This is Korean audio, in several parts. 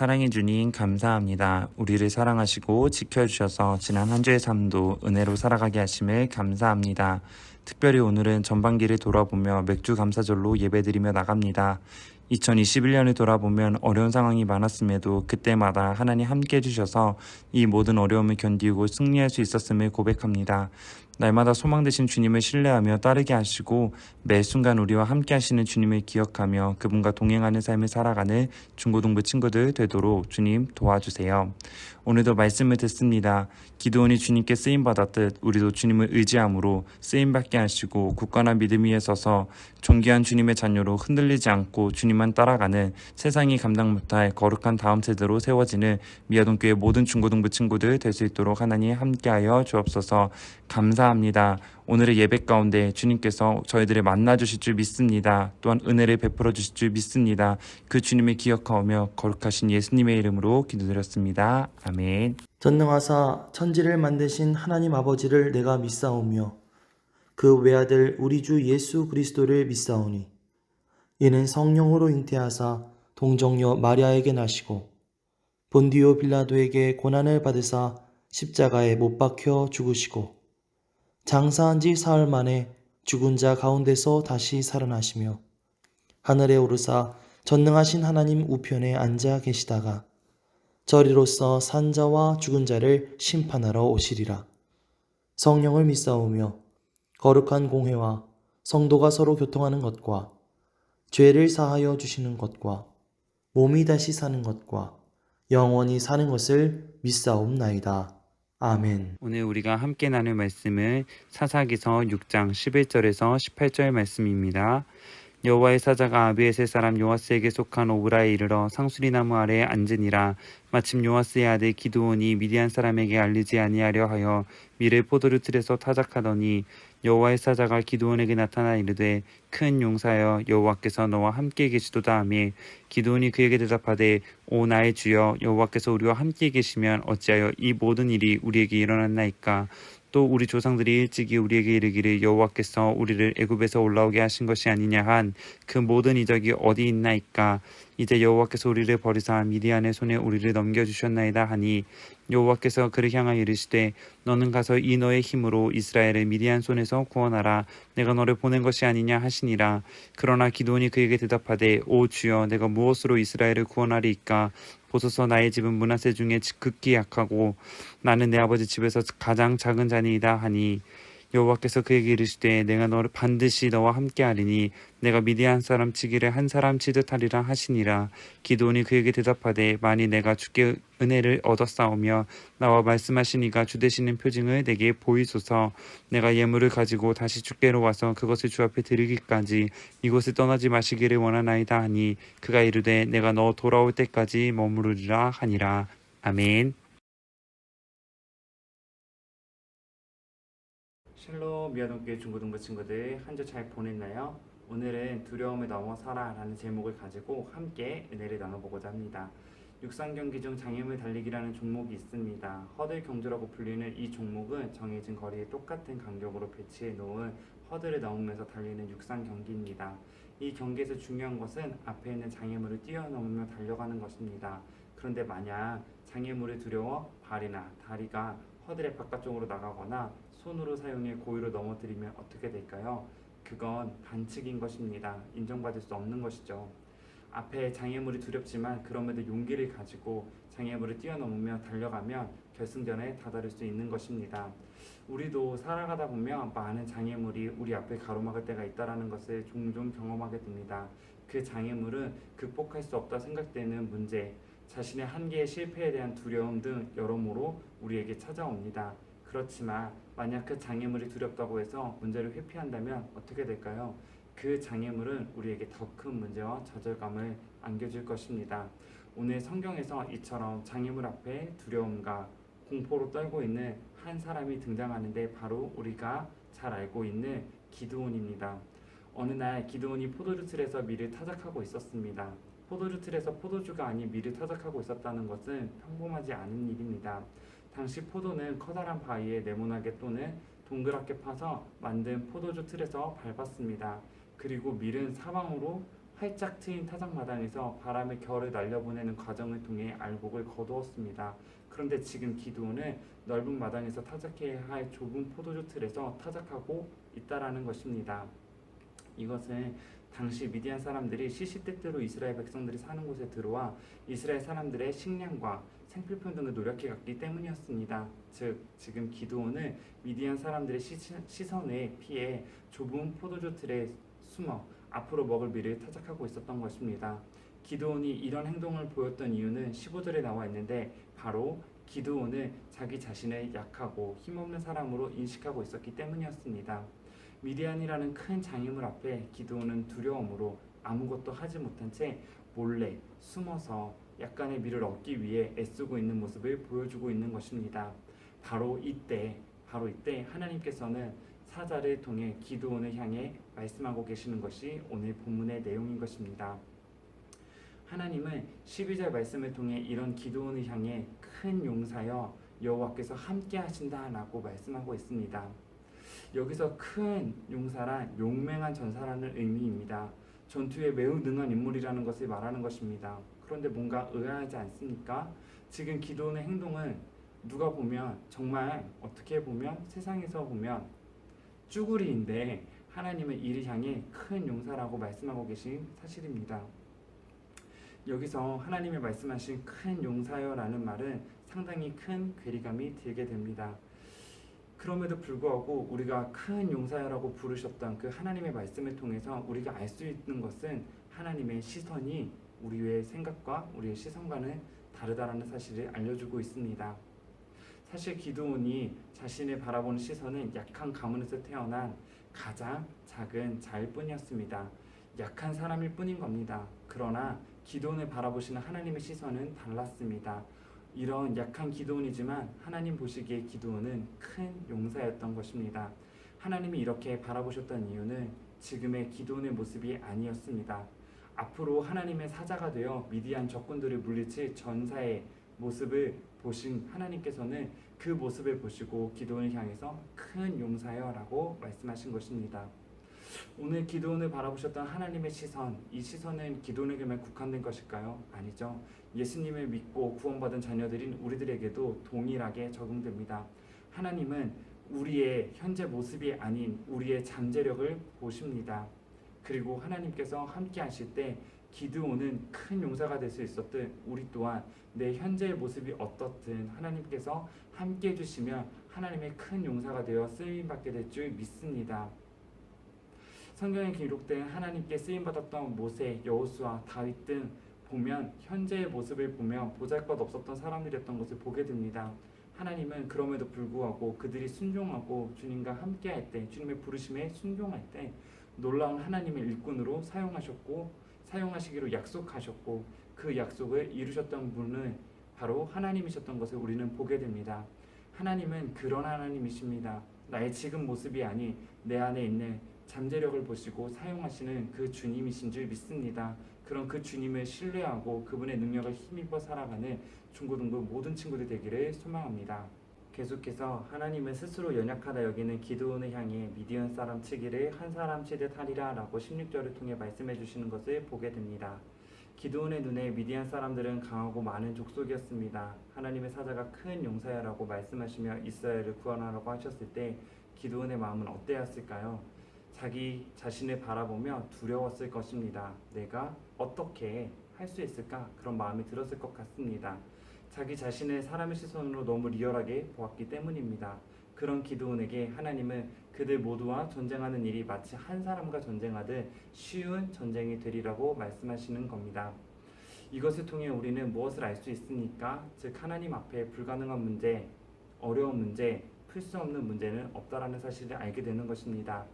사랑해 주님 감사합니다. 우리를 사랑하시고 지켜주셔서 지난 한 주의 삶도 은혜로 살아가게 하심을 감사합니다. 특별히 오늘은 전반기를 돌아보며 맥주 감사절로 예배드리며 나갑니다. 2021년을 돌아보면 어려운 상황이 많았음에도 그때마다 하나님 함께 해주셔서 이 모든 어려움을 견디고 승리할 수 있었음을 고백합니다. 날마다 소망 되신 주님을 신뢰하며 따르게 하시고 매 순간 우리와 함께 하시는 주님을 기억하며 그분과 동행하는 삶을 살아가는 중고등부 친구들 되도록 주님 도와주세요. 오늘도 말씀을 듣습니다. 기드온이 주님께 쓰임받았듯 우리도 주님을 의지함으로 쓰임받게 하시고 굳건한 믿음 위에 서서 존귀한 주님의 자녀로 흔들리지 않고 주님만 따라가는 세상이 감당 못할 거룩한 다음 세대로 세워지는 미아동교회 모든 중고등부 친구들 될 수 있도록 하나님 함께하여 주옵소서. 감사합니다. 오늘의 예배 가운데 주님께서 저희들을 만나주실 줄 믿습니다. 또한 은혜를 베풀어 주실 줄 믿습니다. 그 주님을 기억하며 거룩하신 예수님의 이름으로 기도드렸습니다. 아멘. 전능하사 천지를 만드신 하나님 아버지를 내가 믿사오며 그 외아들 우리 주 예수 그리스도를 믿사오니 이는 성령으로 잉태하사 동정녀 마리아에게 나시고 본디오 빌라도에게 고난을 받으사 십자가에 못 박혀 죽으시고 장사한 지 사흘 만에 죽은 자 가운데서 다시 살아나시며 하늘에 오르사 전능하신 하나님 우편에 앉아 계시다가 저리로서 산 자와 죽은 자를 심판하러 오시리라. 성령을 믿사오며 거룩한 공회와 성도가 서로 교통하는 것과 죄를 사하여 주시는 것과 몸이 다시 사는 것과 영원히 사는 것을 믿사옵나이다. 아멘. 오늘 우리가 함께 나눌 말씀은 사사기서 6장 11절에서 18절 말씀입니다. 여호와의 사자가 아비에셀 사람 요아스에게 속한 오브라에 이르러 상수리나무 아래에 앉으니라. 마침 요아스의 아들 기드온이 미디안 사람에게 알리지 아니하려 하여 밀을 포도주 틀에서 타작하더니 여호와의 사자가 기드온에게 나타나 이르되 큰 용사여 여호와께서 너와 함께 계시도다 하며 기드온이 그에게 대답하되 오 나의 주여 여호와께서 우리와 함께 계시면 어찌하여 이 모든 일이 우리에게 일어났나이까. 또 우리 조상들이 일찍이 우리에게 이르기를 여호와께서 우리를 애굽에서 올라오게 하신 것이 아니냐 한 그 모든 이적이 어디 있나이까. 이제 여호와께서 우리를 버리사 미디안의 손에 우리를 넘겨주셨나이다 하니 여호와께서 그를 향하여 이르시되 너는 가서 이 너의 힘으로 이스라엘을 미디안 손에서 구원하라. 내가 너를 보낸 것이 아니냐 하시니라. 그러나 기드온이 그에게 대답하되 오 주여 내가 무엇으로 이스라엘을 구원하리이까. 보소서 나의 집은 므낫세 중에 극히 약하고 나는 내 아버지 집에서 가장 작은 자니이다 하니 여호와께서 그에게 이르시되 내가 너를 반드시 너와 함께하리니 내가 미디안 사람 치기를 한 사람 치듯 하리라 하시니라. 기드온이 그에게 대답하되 만일 내가 주께 은혜를 얻었사오며 나와 말씀하신 이가 주 되시는 표징을 내게 보이소서. 내가 예물을 가지고 다시 주께로 와서 그것을 주 앞에 드리기까지 이곳을 떠나지 마시기를 원하나이다 하니 그가 이르되 내가 너 돌아올 때까지 머무르리라 하니라. 아멘. 샬롬 미아동교회 중고등부 친구들 한 주 잘 보냈나요? 오늘은 두려움을 넘어 살아라는 제목을 가지고 함께 은혜를 나눠보고자 합니다. 육상 경기 중 장애물 달리기라는 종목이 있습니다. 허들 경주라고 불리는 이 종목은 정해진 거리에 똑같은 간격으로 배치해 놓은 허들을 넘으면서 달리는 육상 경기입니다. 이 경기에서 중요한 것은 앞에 있는 장애물을 뛰어넘으며 달려가는 것입니다. 그런데 만약 장애물을 두려워 발이나 다리가 허들의 바깥쪽으로 나가거나 손으로 사용해 고의로 넘어뜨리면 어떻게 될까요? 그건 반칙인 것입니다. 인정받을 수 없는 것이죠. 앞에 장애물이 두렵지만 그럼에도 용기를 가지고 장애물을 뛰어넘으며 달려가면 결승전에 다다를 수 있는 것입니다. 우리도 살아가다 보면 많은 장애물이 우리 앞을 가로막을 때가 있다는 것을 종종 경험하게 됩니다. 그 장애물은 극복할 수 없다 생각되는 문제, 자신의 한계의 실패에 대한 두려움 등 여러모로 우리에게 찾아옵니다. 그렇지만 만약 그 장애물이 두렵다고 해서 문제를 회피한다면 어떻게 될까요? 그 장애물은 우리에게 더 큰 문제와 좌절감을 안겨줄 것입니다. 오늘 성경에서 이처럼 장애물 앞에 두려움과 공포로 떨고 있는 한 사람이 등장하는데 바로 우리가 잘 알고 있는 기드온입니다. 어느 날 기드온이 포도주 틀에서 밀을 타작하고 있었습니다. 포도주 틀에서 포도주가 아닌 밀을 타작하고 있었다는 것은 평범하지 않은 일입니다. 당시 포도는 커다란 바위에 네모나게 또는 동그랗게 파서 만든 포도주 틀에서 밟았습니다. 그리고 밀은 사방으로 활짝 트인 타작마당에서 바람의 결을 날려보내는 과정을 통해 알곡을 거두었습니다. 그런데 지금 기드온은 넓은 마당에서 타작해야 할 좁은 포도주 틀에서 타작하고 있다라는 것입니다. 이것은 당시 미디안 사람들이 시시때때로 이스라엘 백성들이 사는 곳에 들어와 이스라엘 사람들의 식량과 생필품 등을 노력해갔기 때문이었습니다. 즉 지금 기드온은 미디안 사람들의 시선에 피해 좁은 포도주 틀에 숨어 앞으로 먹을 밀을 타작하고 있었던 것입니다. 기드온이 이런 행동을 보였던 이유는 15절에 나와 있는데 바로 기드온은 자기 자신을 약하고 힘없는 사람으로 인식하고 있었기 때문이었습니다. 미디안이라는 큰 장애물 앞에 기드온은 두려움으로 아무것도 하지 못한 채 몰래 숨어서 약간의 밀을 얻기 위해 애쓰고 있는 모습을 보여주고 있는 것입니다. 바로 이때 하나님께서는 사자를 통해 기드온을 향해 말씀하고 계시는 것이 오늘 본문의 내용인 것입니다. 하나님은 12절 말씀을 통해 이런 기드온을 향해 큰 용사여 여호와께서 함께 하신다라고 말씀하고 있습니다. 여기서 큰 용사란 용맹한 전사라는 의미입니다. 전투에 매우 능한 인물이라는 것을 말하는 것입니다. 그런데 뭔가 의아하지 않습니까? 지금 기드온의 행동은 누가 보면 정말 어떻게 보면 세상에서 보면 쭈구리인데 하나님은 이를 향해 큰 용사라고 말씀하고 계신 사실입니다. 여기서 하나님이 말씀하신 큰 용사여라는 말은 상당히 큰 괴리감이 들게 됩니다. 그럼에도 불구하고 우리가 큰 용사여라고 부르셨던 그 하나님의 말씀을 통해서 우리가 알 수 있는 것은 하나님의 시선이 우리의 생각과 우리의 시선과는 다르다라는 사실을 알려주고 있습니다. 사실 기드온이 자신을 바라보는 시선은 약한 가문에서 태어난 가장 작은 자일 뿐이었습니다. 약한 사람일 뿐인 겁니다. 그러나 기드온을 바라보시는 하나님의 시선은 달랐습니다. 이런 약한 기드온이지만 하나님 보시기에 기드온은 큰 용사였던 것입니다. 하나님이 이렇게 바라보셨던 이유는 지금의 기드온의 모습이 아니었습니다. 앞으로 하나님의 사자가 되어 미디안 적군들을 물리칠 전사의 모습을 보신 하나님께서는 그 모습을 보시고 기드온을 향해서 큰 용사여 라고 말씀하신 것입니다. 오늘 기드온을 바라보셨던 하나님의 시선, 이 시선은 기드온에게만 국한된 것일까요? 아니죠. 예수님을 믿고 구원받은 자녀들인 우리들에게도 동일하게 적용됩니다. 하나님은 우리의 현재 모습이 아닌 우리의 잠재력을 보십니다. 그리고 하나님께서 함께 하실 때 기드온은 큰 용사가 될 수 있었듯 우리 또한 내 현재의 모습이 어떻든 하나님께서 함께 해주시면 하나님의 큰 용사가 되어 쓰임받게 될 줄 믿습니다. 성경에 기록된 하나님께 쓰임받았던 모세, 여호수아, 다윗 등 보면 현재의 모습을 보면 보잘것없었던 사람들이었던 것을 보게 됩니다. 하나님은 그럼에도 불구하고 그들이 순종하고 주님과 함께할 때, 주님의 부르심에 순종할 때 놀라운 하나님의 일꾼으로 사용하시기로 약속하셨고 그 약속을 이루셨던 분은 바로 하나님이셨던 것을 우리는 보게 됩니다. 하나님은 그런 하나님이십니다. 나의 지금 모습이 아닌 내 안에 있는 잠재력을 보시고 사용하시는 그 주님이신 줄 믿습니다. 그런 그 주님을 신뢰하고 그분의 능력을 힘입어 살아가는 중고등부 모든 친구들 되기를 소망합니다. 계속해서 하나님은 스스로 연약하다 여기는 기드온을 향해 미디안 사람 치기를 한 사람 치듯 하리라 라고 16절을 통해 말씀해 주시는 것을 보게 됩니다. 기드온의 눈에 미디안 사람들은 강하고 많은 족속이었습니다. 하나님의 사자가 큰 용사야라고 말씀하시며 이스라엘을 구원하라고 하셨을 때 기드온의 마음은 어때였을까요? 자기 자신을 바라보며 두려웠을 것입니다. 내가 어떻게 할 수 있을까? 그런 마음이 들었을 것 같습니다. 자기 자신을 사람의 시선으로 너무 리얼하게 보았기 때문입니다. 그런 기드온에게 하나님은 그들 모두와 전쟁하는 일이 마치 한 사람과 전쟁하듯 쉬운 전쟁이 되리라고 말씀하시는 겁니다. 이것을 통해 우리는 무엇을 알 수 있습니까? 즉 하나님 앞에 불가능한 문제, 어려운 문제, 풀 수 없는 문제는 없다라는 사실을 알게 되는 것입니다.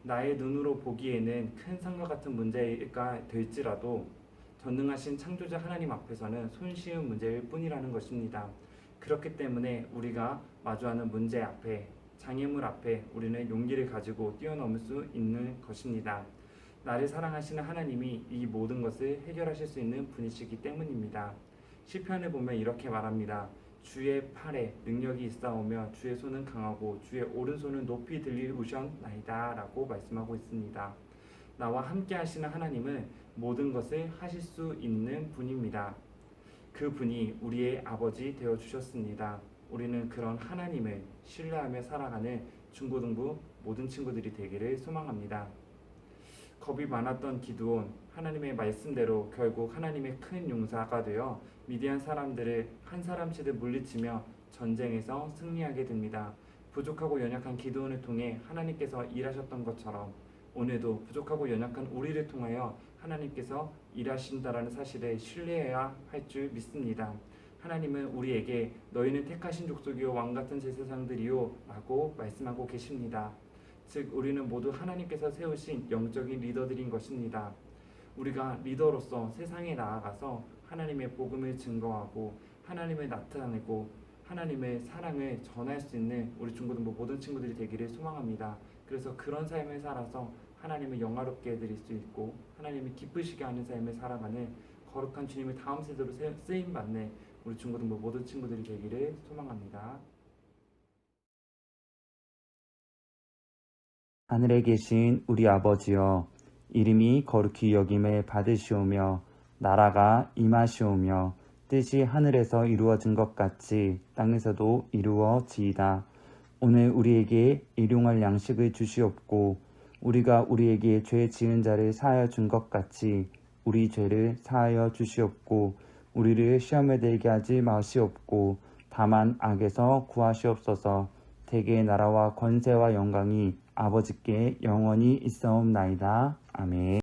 나의 눈으로 보기에는 큰 산과 같은 문제가 될지라도 전능하신 창조자 하나님 앞에서는 손쉬운 문제일 뿐이라는 것입니다. 그렇기 때문에 우리가 마주하는 문제 앞에, 장애물 앞에 우리는 용기를 가지고 뛰어넘을 수 있는 것입니다. 나를 사랑하시는 하나님이 이 모든 것을 해결하실 수 있는 분이시기 때문입니다. 시편을 보면 이렇게 말합니다. 주의 팔에 능력이 있사오며 주의 손은 강하고 주의 오른손은 높이 들리우셨나이다 라고 말씀하고 있습니다. 나와 함께 하시는 하나님은 모든 것을 하실 수 있는 분입니다. 그 분이 우리의 아버지 되어 주셨습니다. 우리는 그런 하나님을 신뢰하며 살아가는 중고등부 모든 친구들이 되기를 소망합니다. 겁이 많았던 기드온, 하나님의 말씀대로 결국 하나님의 큰 용사가 되어 미디안 사람들을 한 사람치듯 물리치며 전쟁에서 승리하게 됩니다. 부족하고 연약한 기드온을 통해 하나님께서 일하셨던 것처럼 오늘도 부족하고 연약한 우리를 통하여 하나님께서 일하신다라는 사실을 신뢰해야 할 줄 믿습니다. 하나님은 우리에게 너희는 택하신 족속이요 왕같은 제사장들이요 라고 말씀하고 계십니다. 즉 우리는 모두 하나님께서 세우신 영적인 리더들인 것입니다. 우리가 리더로서 세상에 나아가서 하나님의 복음을 증거하고 하나님을 나타내고 하나님의 사랑을 전할 수 있는 우리 중고등부 모든 친구들이 되기를 소망합니다. 그래서 그런 삶을 살아서 하나님을 영화롭게 해드릴 수 있고 하나님을 기쁘시게 하는 삶을 살아가는 거룩한 주님의 다음 세대로 쓰임받는 우리 중고등부 모든 친구들이 되기를 소망합니다. 하늘에 계신 우리 아버지여, 이름이 거룩히 여김을 받으시오며 나라가 임하시오며 뜻이 하늘에서 이루어진 것 같이 땅에서도 이루어지이다. 오늘 우리에게 일용할 양식을 주시옵고 우리가 우리에게 죄 지은 자를 사하여 준 것 같이 우리 죄를 사하여 주시옵고 우리를 시험에 들게 하지 마시옵고 다만 악에서 구하시옵소서. 대개의 나라와 권세와 영광이 아버지께 영원히 있사옵나이다. 아멘.